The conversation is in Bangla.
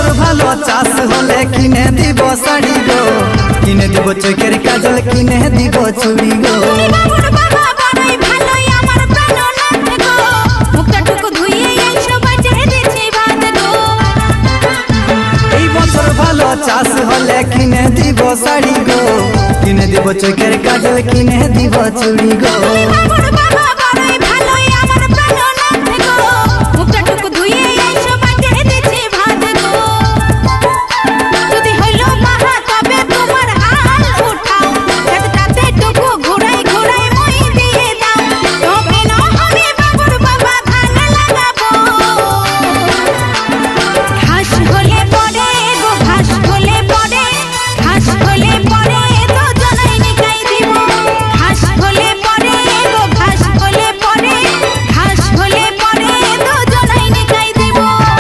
বছর ভালো চাষ হলে কিনে দিব শাড়ি গো, কিনে দিব চোখের কাজল, কিনে দিব চুড়ি গো। এই বছর ভালো চাষ হলে কিনে দিব শাড়ি গো, কিনে দিব চোখের কাজল, কিনে দিব চুড়ি গো।